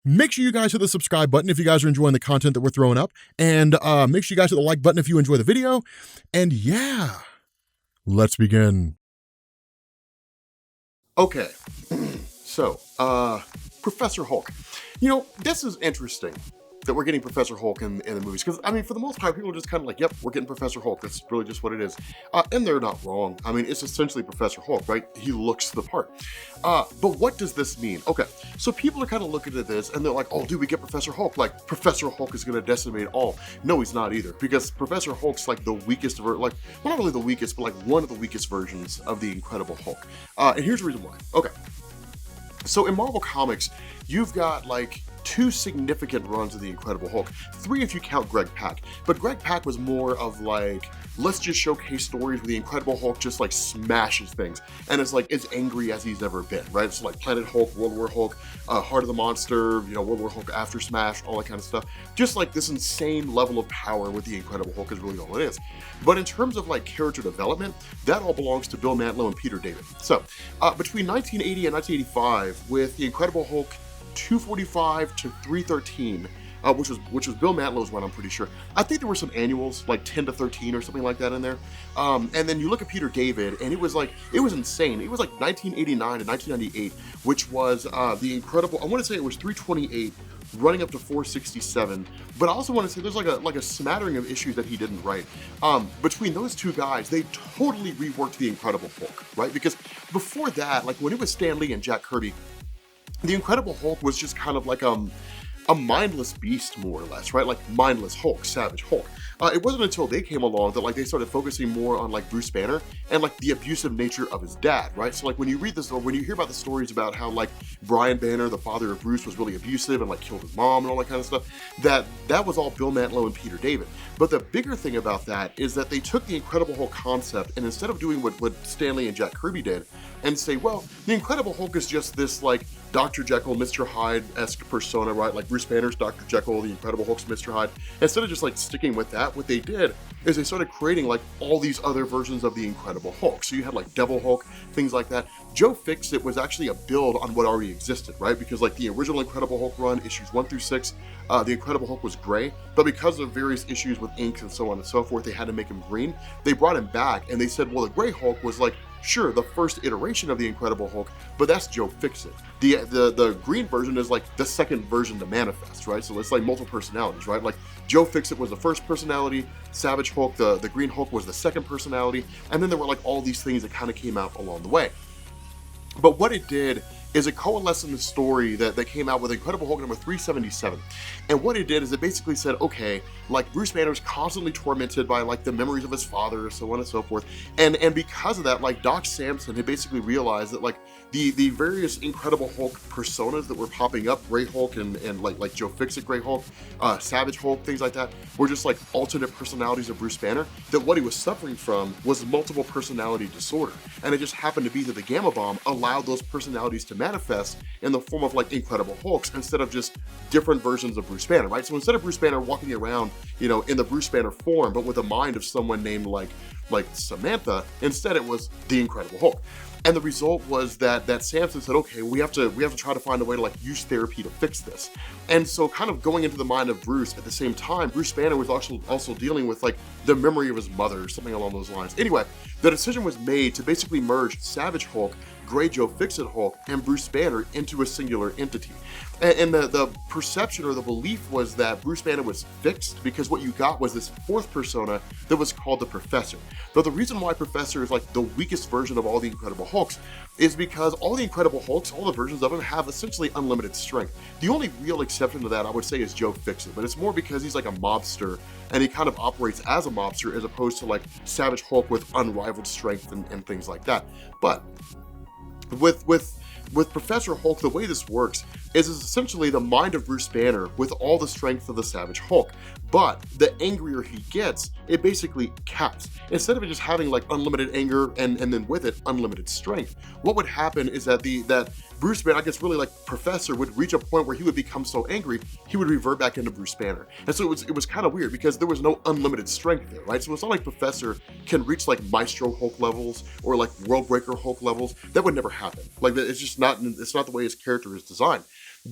Make sure you guys hit the subscribe button if you guys are enjoying the content that we're throwing up. And make sure you guys hit the like button if you enjoy the video. And yeah, let's begin. Okay, so, Professor Hulk. You know, this is interesting that we're getting Professor Hulk in the movies, because, I mean, for the most part, people are just kind of like, yep, we're getting Professor Hulk. That's really just what it is. And they're not wrong. I mean, it's essentially Professor Hulk, right? He looks the part. But what does this mean? Okay, so people are kind of looking at this, and they're like, oh, dude, we get Professor Hulk. Like, Professor Hulk is going to decimate all. No, he's not either, because Professor Hulk's like the weakest, well, not really the weakest, but like one of the weakest versions of the Incredible Hulk. And here's the reason why. Okay. So in Marvel Comics, you've got like 2 significant runs of the Incredible Hulk, 3 if you count Greg Pak. But Greg Pak was more of like, let's just showcase stories where the Incredible Hulk just like smashes things and is like as angry as he's ever been, right? So like Planet Hulk, World War Hulk, Heart of the Monster, you know, World War Hulk After Smash, all that kind of stuff. Just like this insane level of power with the Incredible Hulk is really all it is. But in terms of like character development, that all belongs to Bill Mantlo and Peter David. So between 1980 and 1985, with the Incredible Hulk 245 to 313, which was Bill Mantlo's run, I'm pretty sure. I think there were some annuals, like 10 to 13 or something like that in there. And then you look at Peter David, and it was insane. It was like 1989 to 1998, which was the Incredible, I want to say it was 328, running up to 467, but I also want to say there's like a smattering of issues that he didn't write. Between those two guys, they totally reworked the Incredible Hulk, right? Because before that, like when it was Stan Lee and Jack Kirby, the Incredible Hulk was just kind of like a mindless beast, more or less, right? Like mindless Hulk, Savage Hulk. It wasn't until they came along that like they started focusing more on like Bruce Banner and like the abusive nature of his dad, right? So like when you read this, or when you hear about the stories about how like Brian Banner, the father of Bruce, was really abusive and like killed his mom and all that kind of stuff, that was all Bill Mantlo and Peter David. But the bigger thing about that is that they took the Incredible Hulk concept, and instead of doing what Stan Lee and Jack Kirby did and say, well, the Incredible Hulk is just this like Dr. Jekyll, Mr. Hyde-esque persona, right? Like Bruce Banner's Dr. Jekyll, the Incredible Hulk's Mr. Hyde. Instead of just like sticking with that, what they did is they started creating like all these other versions of the Incredible Hulk. So you had like Devil Hulk, things like that. Joe Fixit was actually a build on what already existed, right? Because like the original Incredible Hulk run, issues 1 through 6, the Incredible Hulk was gray, but because of various issues with ink and so on and so forth, they had to make him green. They brought him back and they said, well, the gray Hulk was like, sure, the first iteration of the Incredible Hulk, but that's Joe Fixit. The green version is like the second version to manifest, right? So it's like multiple personalities, right? Like Joe Fixit was the first personality, Savage Hulk, the Green Hulk was the second personality, and then there were like all these things that kind of came out along the way. But what it did is it coalesced in the story that came out with Incredible Hulk number 377. And what it did is it basically said, okay, like Bruce Banner's constantly tormented by like the memories of his father, so on and so forth. And because of that, like Doc Samson had basically realized that like the various Incredible Hulk personas that were popping up, Grey Hulk and like Joe Fixit Grey Hulk, Savage Hulk, things like that, were just like alternate personalities of Bruce Banner, that what he was suffering from was multiple personality disorder. And it just happened to be that the Gamma Bomb allowed those personalities to manifest in the form of like Incredible Hulks instead of just different versions of Bruce Banner, right? So instead of Bruce Banner walking around, you know, in the Bruce Banner form, but with the mind of someone named like Samantha, instead it was the Incredible Hulk. And the result was that Samson said, okay, we have to try to find a way to like use therapy to fix this. And so kind of going into the mind of Bruce at the same time, Bruce Banner was also dealing with like the memory of his mother or something along those lines. Anyway, the decision was made to basically merge Savage Hulk, Grey Joe Fixit Hulk, and Bruce Banner into a singular entity. And the perception or the belief was that Bruce Banner was fixed because what you got was this fourth persona that was called the Professor. Though the reason why Professor is like the weakest version of all the Incredible Hulks is because all the Incredible Hulks, all the versions of them, have essentially unlimited strength. The only real exception to that, I would say, is Joe Fixit, but it's more because he's like a mobster and he kind of operates as a mobster as opposed to like Savage Hulk with unrivaled strength and things like that. But with Professor Hulk, the way this works is essentially the mind of Bruce Banner with all the strength of the Savage Hulk. But the angrier he gets, it basically caps. Instead of it just having like unlimited anger and then with it unlimited strength, what would happen is that that Bruce Banner, I guess really like Professor, would reach a point where he would become so angry, he would revert back into Bruce Banner. And so it was kind of weird because there was no unlimited strength there, right? So it's not like Professor can reach like Maestro Hulk levels or like World Breaker Hulk levels. That would never happen. Like it's just not, it's not the way his character is designed.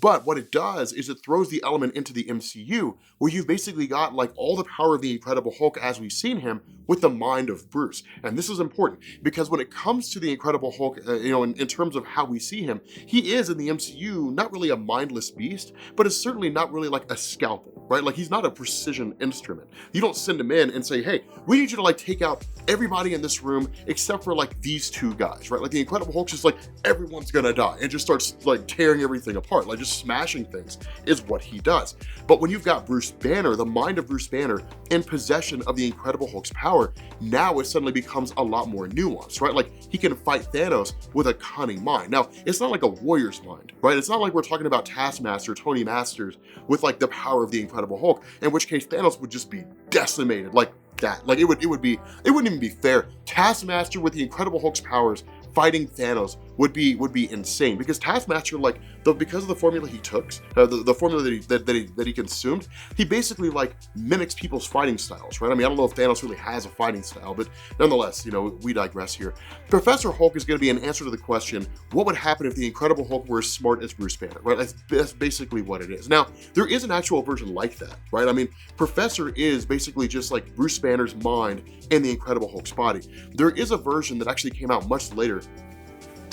But what it does is it throws the element into the MCU where you've basically got like all the power of the Incredible Hulk as we've seen him with the mind of Bruce. And this is important because when it comes to the Incredible Hulk, in terms of how we see him, he is in the MCU not really a mindless beast, but it's certainly not really like a scalpel, right? Like he's not a precision instrument. You don't send him in and say, hey, we need you to like take out everybody in this room except for like these two guys, right? Like the Incredible Hulk's just like, everyone's gonna die, and just starts like tearing everything apart, like just smashing things is what he does. But when you've got Bruce Banner, the mind of Bruce Banner, in possession of the Incredible Hulk's power, now it suddenly becomes a lot more nuanced, right? Like he can fight Thanos with a cunning mind. Now, it's not like a warrior's mind, right? It's not like we're talking about Taskmaster, Tony Masters, with like the power of the Incredible Hulk, in which case Thanos would just be decimated like that. Like it wouldn't even be fair. Taskmaster with the Incredible Hulk's powers fighting Thanos would be insane, because Taskmaster, like because of the formula he took, the formula that he consumed, he basically like mimics people's fighting styles, right? I mean, I don't know if Thanos really has a fighting style, but nonetheless, we digress here. Professor Hulk is going to be an answer to the question, what would happen if the Incredible Hulk were as smart as Bruce Banner, right? That's basically what it is. Now, there is an actual version like that, right? I mean, Professor is basically just like Bruce Banner's mind in the Incredible Hulk's body. There is a version that actually came out much later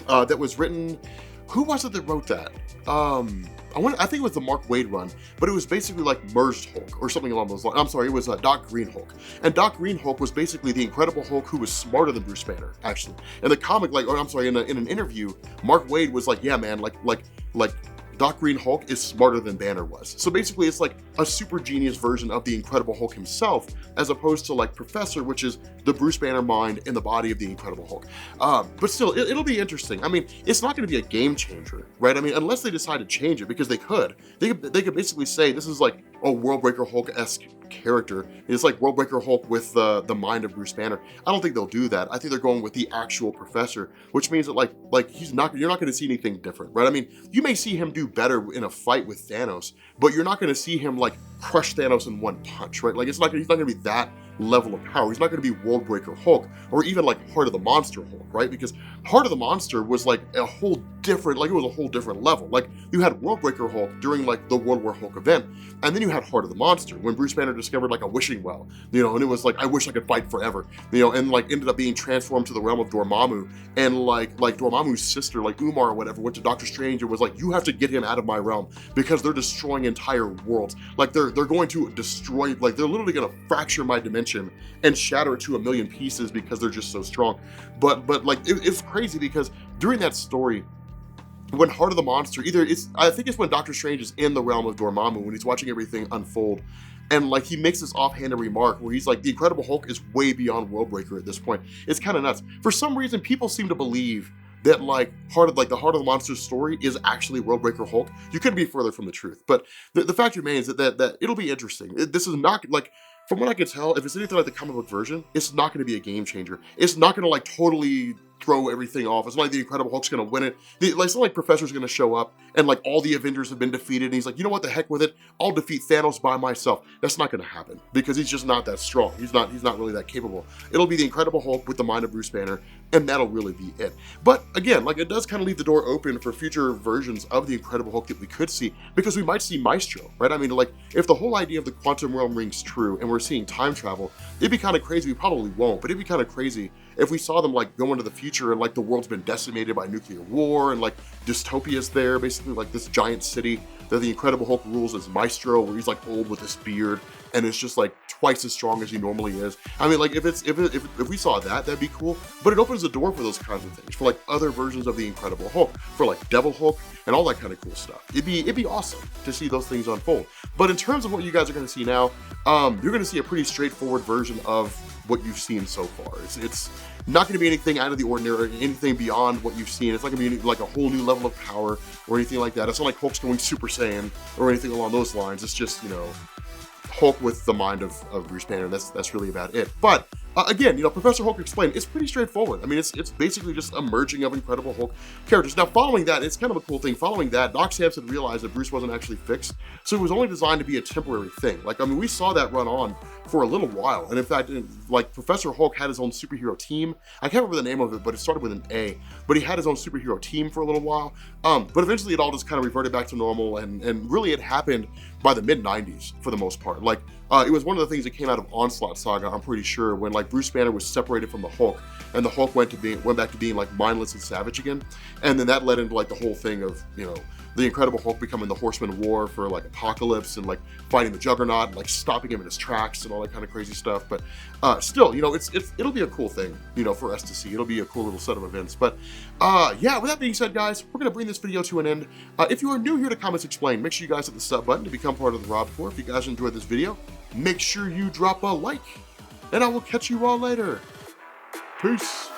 that was written. Who was it that wrote that? I think it was the Mark Waid run, but it was basically like merged Hulk or something along those lines. I'm sorry, it was Doc Green Hulk. And Doc Green Hulk was basically the Incredible Hulk who was smarter than Bruce Banner, actually. In the comic, in an interview, Mark Waid was like, yeah, man, like Doc Green Hulk is smarter than Banner was. So basically it's like a super genius version of the Incredible Hulk himself, as opposed to like Professor, which is the Bruce Banner mind in the body of the Incredible Hulk. But still, it'll be interesting. I mean, it's not going to be a game changer, right? I mean, unless they decide to change it, because they could basically say this is like a Worldbreaker Hulk-esque character. It's like Worldbreaker Hulk with the mind of Bruce Banner. I don't think they'll do that. I think they're going with the actual Professor, which means that like you're not going to see anything different, right? I mean, you may see him do better in a fight with Thanos, but you're not going to see him like crush Thanos in one punch, right? Like he's not going to be that level of power. He's not going to be Worldbreaker Hulk, or even like Heart of the Monster Hulk, right? Because Heart of the Monster was like a whole different level. Like you had Worldbreaker Hulk during like the World War Hulk event, and then you had Heart of the Monster when Bruce Banner discovered like a wishing well, and it was like, I wish I could fight forever, and like ended up being transformed to the realm of Dormammu, and like Dormammu's sister, like Umar or whatever, went to Doctor Strange and was like, you have to get him out of my realm because they're destroying entire worlds. Like they're going to destroy, like they're literally going to fracture my dimension and shatter it to a million pieces because they're just so strong. But like it's crazy because during that story, when Heart of the Monster, I think it's when Doctor Strange is in the realm of Dormammu, when he's watching everything unfold, and like he makes this offhanded remark where he's like, the Incredible Hulk is way beyond Worldbreaker at this point. It's kind of nuts. For some reason, people seem to believe that like the Heart of the Monster story is actually Worldbreaker Hulk. You couldn't be further from the truth. But the fact remains that it'll be interesting. This is not like, from what I can tell, if it's anything like the comic book version, it's not going to be a game changer. It's not going to like totally throw everything off. It's not like the Incredible Hulk's going to win it. It's not like Professor's going to show up and like all the Avengers have been defeated and he's like, you know what, the heck with it, I'll defeat Thanos by myself. That's not going to happen because he's just not that strong. He's not really that capable. It'll be the Incredible Hulk with the mind of Bruce Banner, and that'll really be it. But again, like it does kind of leave the door open for future versions of the Incredible Hulk that we could see, because we might see Maestro, right? I mean, like if the whole idea of the quantum realm rings true and we're seeing time travel, it'd be kind of crazy. We probably won't, but it'd be kind of crazy if we saw them like go into the future and like the world's been decimated by nuclear war and like dystopia's there, basically like this giant city that the Incredible Hulk rules as Maestro, where he's like old with this beard and it's just like twice as strong as he normally is. I mean, like if we saw that, that'd be cool. But it opens the door for those kinds of things, for like other versions of the Incredible Hulk, for like Devil Hulk and all that kind of cool stuff. It'd be awesome to see those things unfold. But in terms of what you guys are going to see now, you're going to see a pretty straightforward version of what you've seen so far. It's not going to be anything out of the ordinary, anything beyond what you've seen. It's not going to be like a whole new level of power or anything like that. It's not like Hulk's going Super Saiyan or anything along those lines. It's just, Hulk with the mind of Bruce Banner. That's really about it. But Again, you know, Professor Hulk explained, it's pretty straightforward. I mean, it's basically just a merging of Incredible Hulk characters. Now, following that, it's kind of a cool thing. Following that, Doc Samson realized that Bruce wasn't actually fixed, so it was only designed to be a temporary thing. Like, I mean, we saw that run on for a little while, and in fact, like, Professor Hulk had his own superhero team. I can't remember the name of it, but it started with an A, but he had his own superhero team for a little while, but eventually it all just kind of reverted back to normal, and really it happened by the mid-90s for the most part. Like, it was one of the things that came out of Onslaught Saga, I'm pretty sure, when like Bruce Banner was separated from the Hulk, and the Hulk went back to being like mindless and savage again, and then that led into like the whole thing of, you know, the Incredible Hulk becoming the Horseman of War for like Apocalypse, and like fighting the Juggernaut and like stopping him in his tracks and all that kind of crazy stuff. But still, you know, it'll be a cool thing, you know, for us to see. It'll be a cool little set of events. But yeah, with that being said, guys, we're gonna bring this video to an end. If you are new here to Comics Explained, make sure you guys hit the sub button to become part of the Rob Corps. If you guys enjoyed this video, make sure you drop a like, and I will catch you all later. Peace.